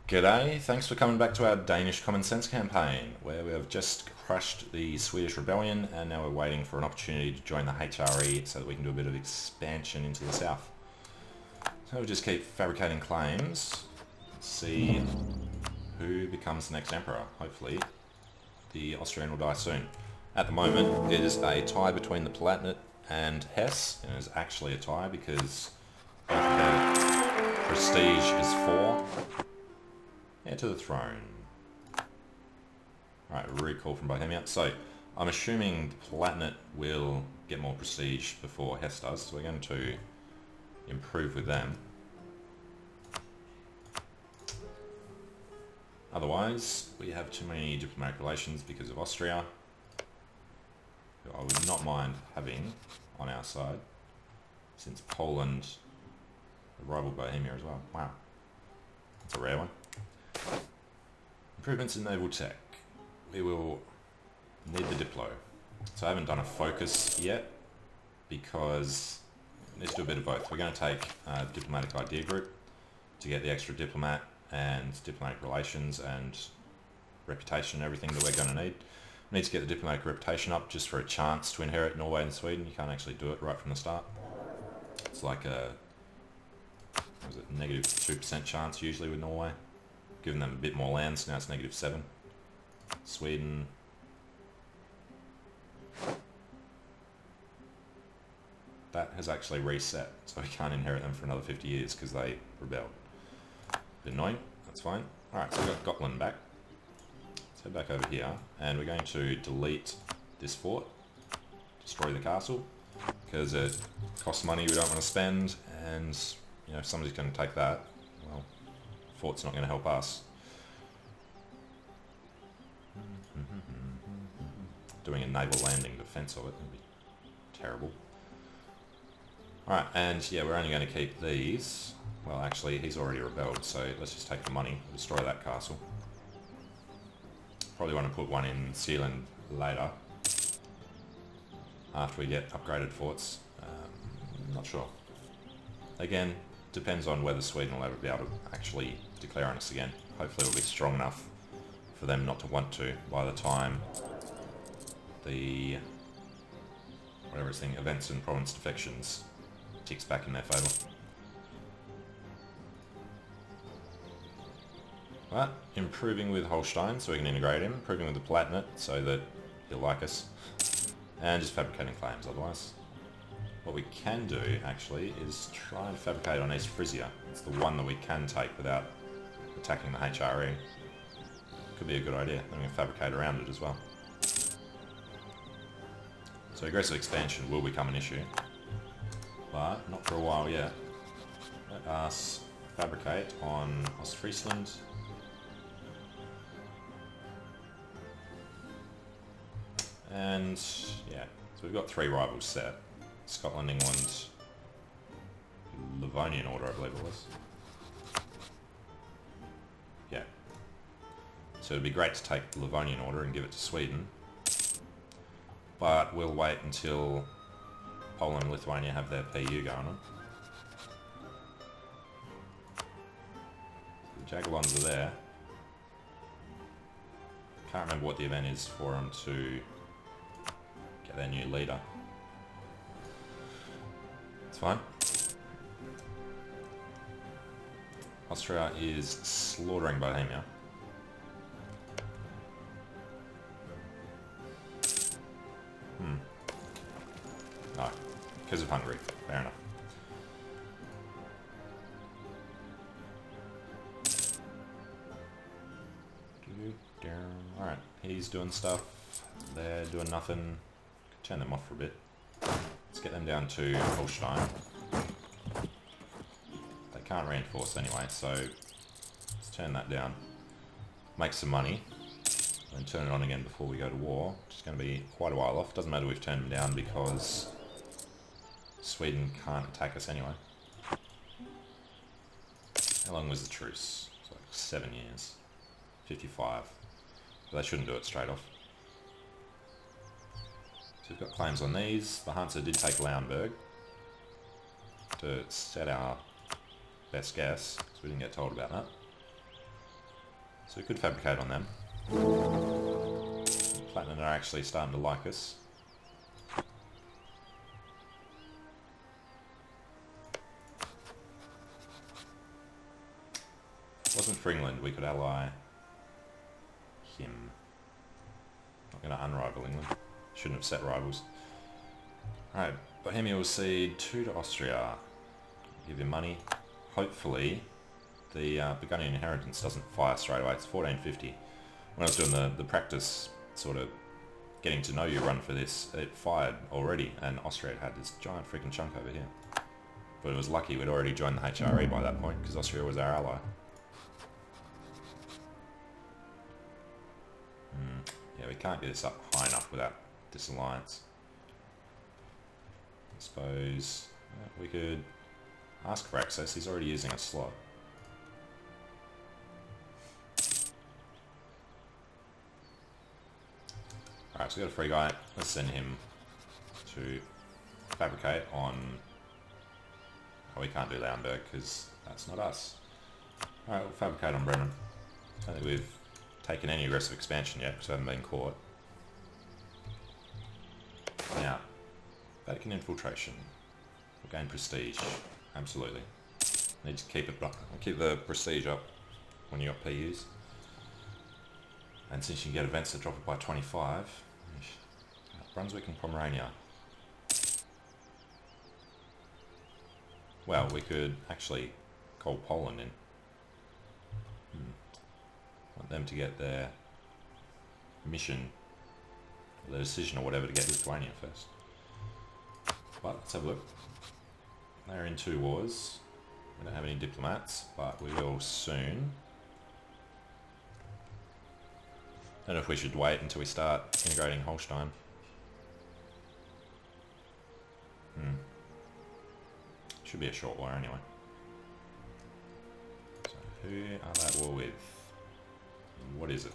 G'day, thanks for coming back to our Danish Common Sense campaign, where we have just crushed the Swedish rebellion and now we're waiting for an opportunity to join the HRE so that we can do a bit of expansion into the south. So we'll just keep fabricating claims, see who becomes the next emperor. Hopefully the Austrian will die soon. At the moment it is a tie between the Palatinate and Hesse, and it is actually a tie because both of their prestige is 4. Heir to the throne. Alright, recall from Bohemia. So, I'm assuming the Palatinate will get more prestige before Hesse does, so we're going to improve with them. Otherwise, we have too many diplomatic relations because of Austria, who I would not mind having on our side, since Poland rival Bohemia as well. Wow, that's a rare one. Improvements in naval tech. We will need the Diplo. So I haven't done a focus yet because let's do a bit of both. We're going to take a diplomatic idea group to get the extra diplomat and diplomatic relations and reputation and everything that we're going to need. We need to get the diplomatic reputation up just for a chance to inherit Norway and Sweden. You can't actually do it right from the start. It's like a negative 2% chance usually with Norway. Giving them a bit more land, so now it's negative 7. Sweden. That has actually reset, so we can't inherit them for another 50 years because they rebelled. Bit annoying, that's fine. Alright, so we've got Gotland back. Let's head back over here, and we're going to delete this fort, destroy the castle, because it costs money we don't want to spend, and you know, if somebody's going to take that, well, fort's not going to help us. Doing a naval landing defense of it would be terrible. Alright, and yeah, we're only going to keep these. Well, actually, he's already rebelled, so let's just take the money, destroy that castle. Probably want to put one in Sealand later, after we get upgraded forts. Not sure. Again, depends on whether Sweden will ever be able to actually declare on us again. Hopefully it'll be strong enough for them not to want to by the time the whatever it's thing, events and province defections ticks back in their favour. But improving with Holstein so we can integrate him, improving with the Palatinate so that he'll like us, and just fabricating claims otherwise. What we can do, actually, is try and fabricate on East Frisia. It's the one that we can take without attacking the HRE. Could be a good idea, then we can fabricate around it as well. So aggressive expansion will become an issue, but not for a while yet. Let us fabricate on Ostfriesland. And yeah, so we've got 3 rivals set. Scotland, England, Livonian Order, I believe it was. Yeah. So it'd be great to take the Livonian Order and give it to Sweden. But we'll wait until Poland and Lithuania have their PU going on. The Jagiellons are there. Can't remember what the event is for them to get their new leader. It's fine. Austria is slaughtering Bohemia. No, because of Hungary. Fair enough. Alright, he's doing stuff. They're doing nothing. Turn them off for a bit. Let's get them down to Holstein. They can't reinforce anyway, so let's turn that down. Make some money, and turn it on again before we go to war, which is going to be quite a while off. Doesn't matter we've turned them down because Sweden can't attack us anyway. How long was the truce? It's like 7 years. 55. But they shouldn't do it straight off. So we've got claims on these. The Hansa did take Lauenburg to set our best guess, so we didn't get told about that. So we could fabricate on them. Platinum are actually starting to like us. If it wasn't for England, we could ally him. Not going to unrival England. Shouldn't have set rivals. Alright, Bohemia will cede 2 to Austria. Give him money. Hopefully, the Burgundian inheritance doesn't fire straight away. It's 1450. When I was doing the practice, sort of getting to know you run for this, it fired already, and Austria had this giant freaking chunk over here. But it was lucky we'd already joined the HRE by that point, because Austria was our ally. Yeah, we can't get this up high enough without this alliance. I suppose we could ask for access. He's already using a slot. Alright, so we got a free guy. Let's send him to fabricate on... Oh, we can't do Lauenburg because that's not us. Alright, we'll fabricate on Bremen. I don't think we've taken any aggressive expansion yet because we haven't been caught. Now, Vatican infiltration. We'll gain prestige. Absolutely. Need to keep the prestige up when you got PUs. And since you can get events that drop it by 25, Brunswick and Pomerania. Well, we could actually call Poland in. Want them to get their mission, or their decision or whatever to get Lithuania first. But let's have a look. They're in 2 wars. We don't have any diplomats, but we will soon. I don't know if we should wait until we start integrating Holstein. Should be a short war anyway. So who are they at war with? What is it?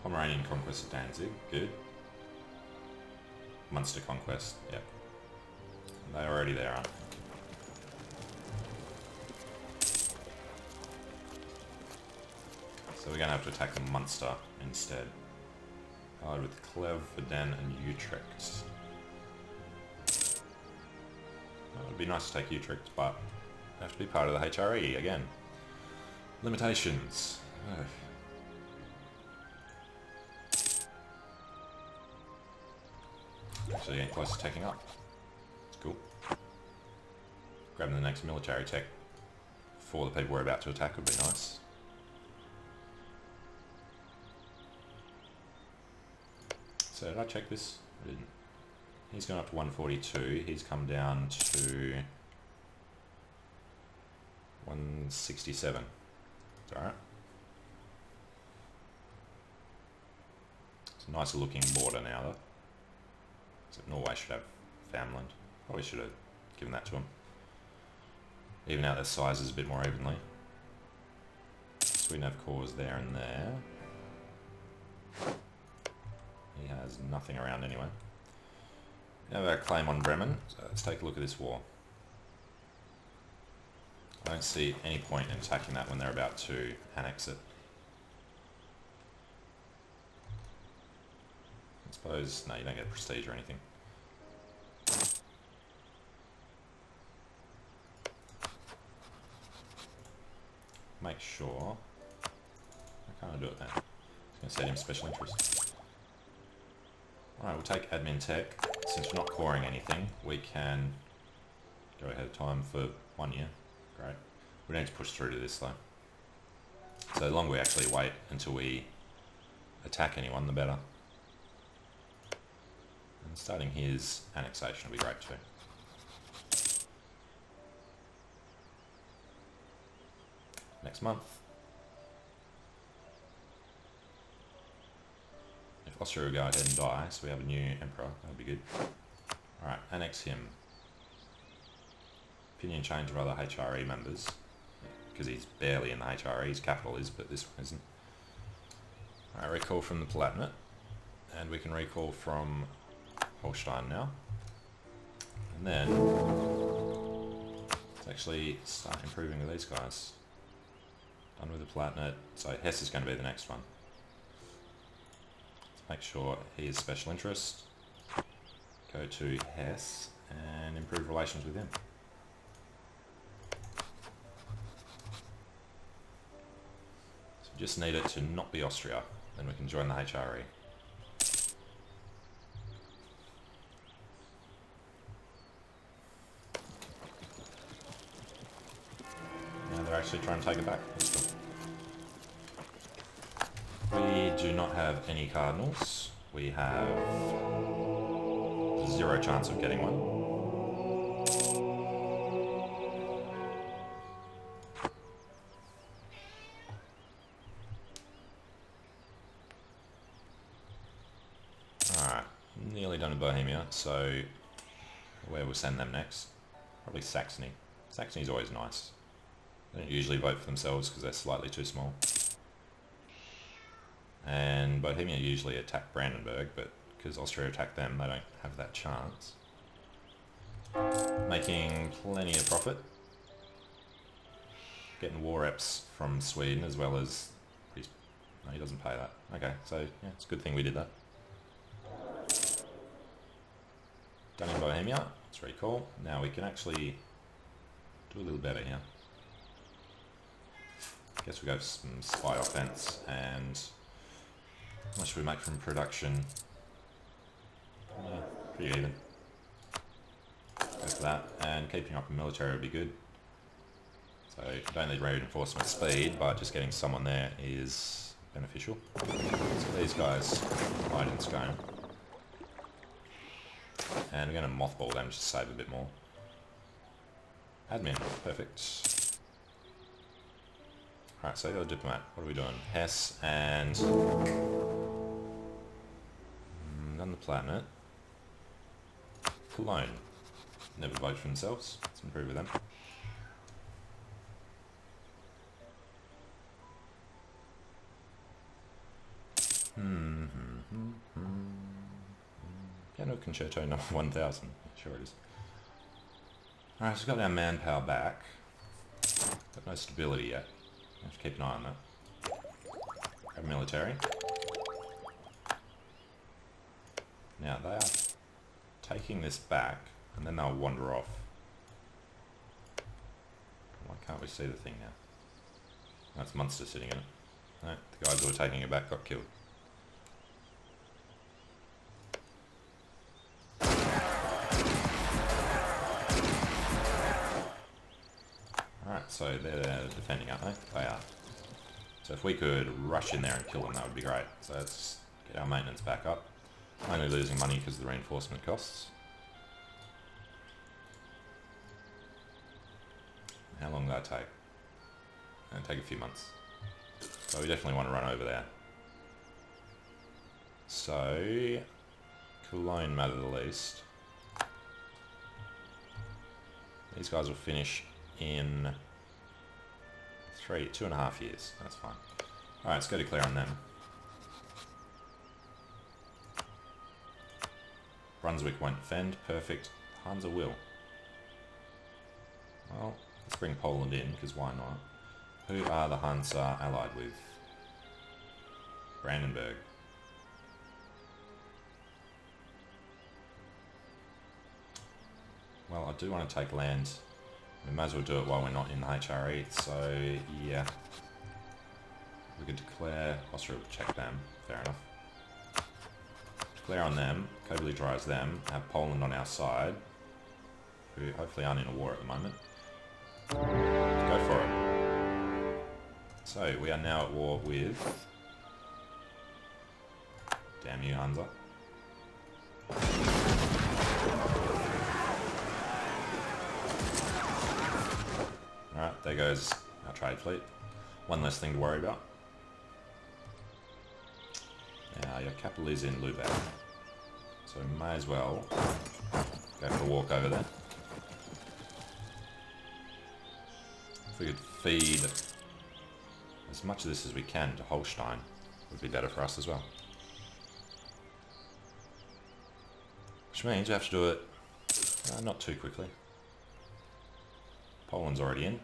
Pomeranian conquest of Danzig, good. Munster conquest, yep. They're already there, aren't they? So we're going to have to attack Munster instead. Allied with Clev, Verdun and Utrecht. Well, it would be nice to take Utrecht, but I have to be part of the HRE again. Limitations. Ugh. Actually getting close to taking up. It's cool. Grabbing the next military tech before the people we're about to attack would be nice. So did I check this? I didn't. He's gone up to 142. He's come down to 167. It's alright. It's a nicer looking border now though. Except Norway should have farmland. Probably should have given that to him. Even out their sizes a bit more evenly. Sweden have cores there and there. He has nothing around anyway. Now we have our claim on Bremen, so let's take a look at this war. I don't see any point in attacking that when they're about to annex it. I suppose, no, you don't get prestige or anything. Make sure. How can I do it now? I'm going to set him special interest. Alright, we'll take admin tech. Since we're not coring anything, we can go ahead of time for 1 year. Great. We need to push through to this though. So the longer we actually wait until we attack anyone, the better. And starting his annexation will be great too. Next month. If Austria will go ahead and die, so we have a new emperor, that would be good. Alright, annex him. Opinion change of other HRE members. Because he's barely in the HRE, his capital is, but this one isn't. Alright, recall from the Palatinate. And we can recall from Holstein now. And then let's actually start improving with these guys. Done with the Palatinate. So Hesse is going to be the next one. Let's make sure he is special interest. Go to Hesse and improve relations with him. So we just need it to not be Austria, then we can join the HRE. Now they're actually trying to take it back. We do not have any cardinals. We have 0 chance of getting one. Alright, nearly done in Bohemia, so where we'll send them next? Probably Saxony. Saxony's always nice. They don't usually vote for themselves because they're slightly too small. And Bohemia usually attack Brandenburg, but because Austria attacked them, they don't have that chance. Making plenty of profit. Getting war reps from Sweden as well as... No, he doesn't pay that. Okay, so yeah, it's a good thing we did that. Done in Bohemia. That's very cool. Now we can actually do a little better here. Guess we go for some spy offense, and how much should we make from production? Pretty even. Go for that, and keeping up the military would be good. So don't need reinforcement speed, but just getting someone there is beneficial. So these guys hide in Scone. And we're going to mothball them just to save a bit more. Admin, perfect. Alright, so the diplomat, what are we doing? Hesse and... done the Palatinate. Cologne. Never vote for themselves. Let's improve with them. Piano Concerto number 1000. Sure it is. Alright, so we've got our manpower back. Got no stability yet. Have to keep an eye on that. Grab military. Now they are taking this back, and then they'll wander off. Why can't we see the thing now? That's Munster sitting in it. No, the guys who were taking it back got killed. Alright, so they're defending, aren't they? They are. So if we could rush in there and kill them, that would be great. So let's get our maintenance back up. Only losing money because of the reinforcement costs. How long will that take? It'll take a few months. So we definitely want to run over there. So, Cologne matter the least. These guys will finish in 2.5 years. That's fine. Alright, let's go declare on them. Brunswick won't defend. Perfect. Hansa will. Well, let's bring Poland in, because why not? Who are the Hansa allied with? Brandenburg. Well, I do want to take land. We may as well do it while we're not in the HRE, so yeah. We could declare... Austria will check them, fair enough. Declare on them, Coverly drives them, have Poland on our side, who hopefully aren't in a war at the moment. Go for it. So, we are now at war with... Damn you, Hansa. Alright, there goes our trade fleet. One less thing to worry about. Now, your capital is in Lubeck, so we may as well go for a walk over there. If we could feed as much of this as we can to Holstein, would be better for us as well. Which means we have to do it not too quickly. Poland's already in.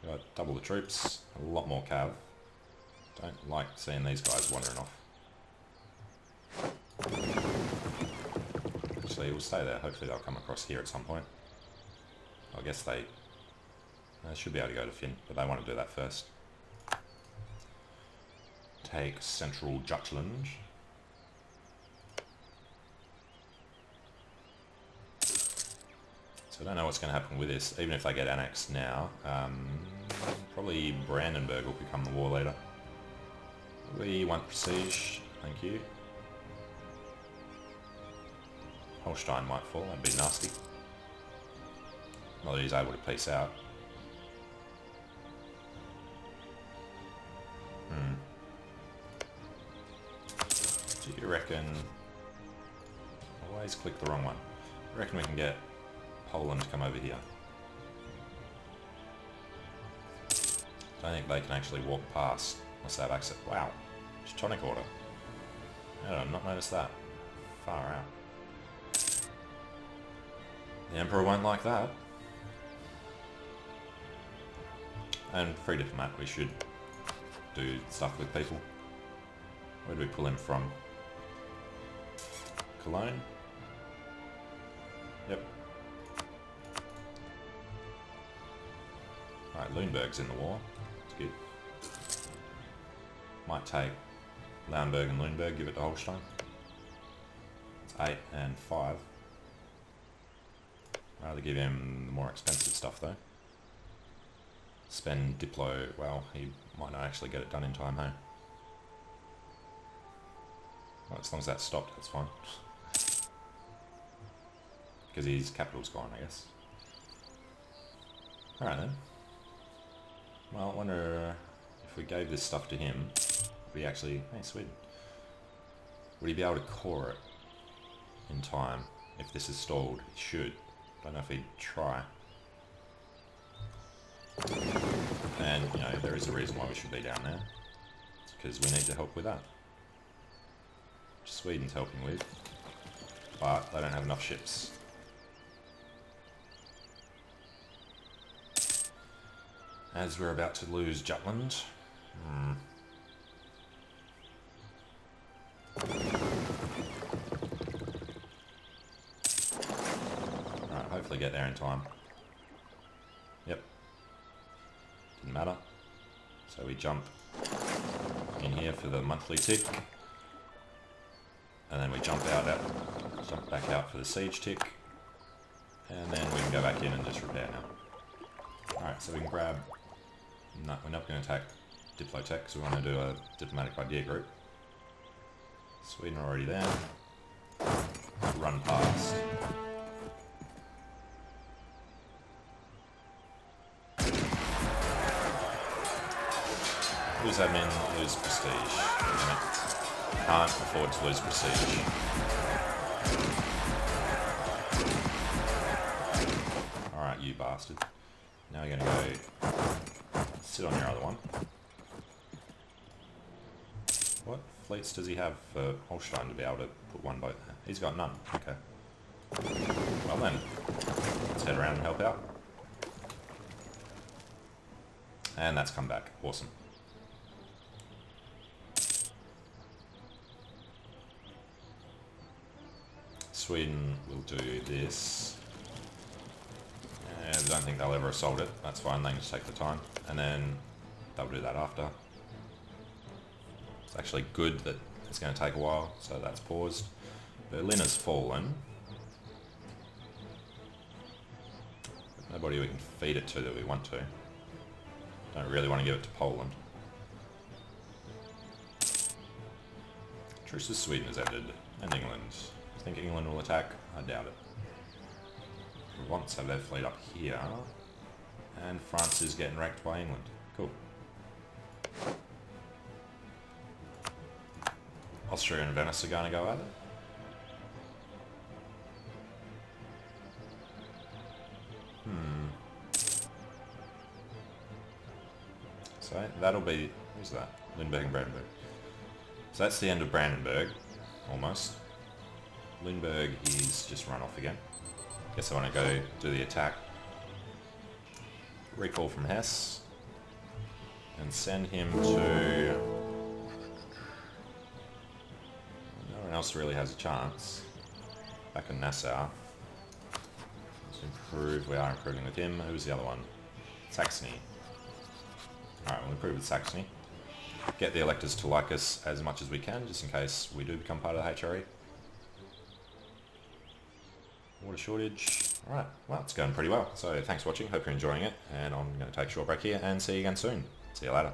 Got double the troops, a lot more cav. Don't like seeing these guys wandering off. Actually, we'll stay there. Hopefully they'll come across here at some point. I guess they should be able to go to Finn, but they want to do that first. Take central Jutland. So I don't know what's going to happen with this, even if they get annexed now. Probably Brandenburg will become the war leader. We want prestige, thank you. Holstein might fall, that'd be nasty. Not that he's able to peace out. Do you reckon... Always click the wrong one. I reckon we can get Poland to come over here. I don't think they can actually walk past unless they have access. Wow, Teutonic Order. How did I not notice that? Far out. The Emperor won't like that. And free diplomat, we should do stuff with people. Where do we pull him from? Cologne? Yep. Alright, Lüneburg's in the war. It's good. Might take Lauenburg and Lüneburg, give it to Holstein. It's 8 and 5. I'd rather give him the more expensive stuff though. Spend Diplo, well, he might not actually get it done in time, hey? Well, as long as that's stopped, that's fine. Because his capital's gone, I guess. Alright then. Well, I wonder if we gave this stuff to him, would he actually... Hey, Sweden. Would he be able to core it in time? If this is stalled, he should. Don't know if he'd try. And, you know, there is a reason why we should be down there. It's because we need to help with that. Which Sweden's helping with. But they don't have enough ships. As we're about to lose Jutland. Alright, hopefully get there in time. Yep. Didn't matter. So we jump in here for the monthly tick. And then we jump back out for the siege tick. And then we can go back in and just repair now. Alright, so we can grab... No, we're not going to attack Diplotech because we want to do a diplomatic idea group. Sweden are already there. Run past. Lose admin, lose prestige. Damn it. Can't afford to lose prestige. Alright, you bastard. Now we're going to go sit on your other one. What fleets does he have for Holstein to be able to put one boat there? He's got none. Okay. Well then, let's head around and help out. And that's come back. Awesome. Sweden will do this. I don't think they'll ever assault it. That's fine, they can just take the time. And then they'll do that after. It's actually good that it's going to take a while, so that's paused. Berlin has fallen. Nobody we can feed it to that we want to. Don't really want to give it to Poland. Truce with Sweden has ended. And England. I think England will attack? I doubt it. Provence have their fleet up here. And France is getting wrecked by England. Cool. Austria and Venice are going to go at it. So that'll be... Who's that? Lüneburg and Brandenburg. So that's the end of Brandenburg. Almost. Lüneburg, he's just run off again. Guess I want to go do the attack. Recall from Hesse. and send him to... No one else really has a chance. Back in Nassau. Let's improve. We are improving with him. Who's the other one? Saxony. Alright, we'll improve with Saxony. Get the electors to like us as much as we can, just in case we do become part of the HRE. Water shortage. Alright, well, it's going pretty well. So thanks for watching. Hope you're enjoying it. And I'm going to take a short break here and see you again soon. See you later.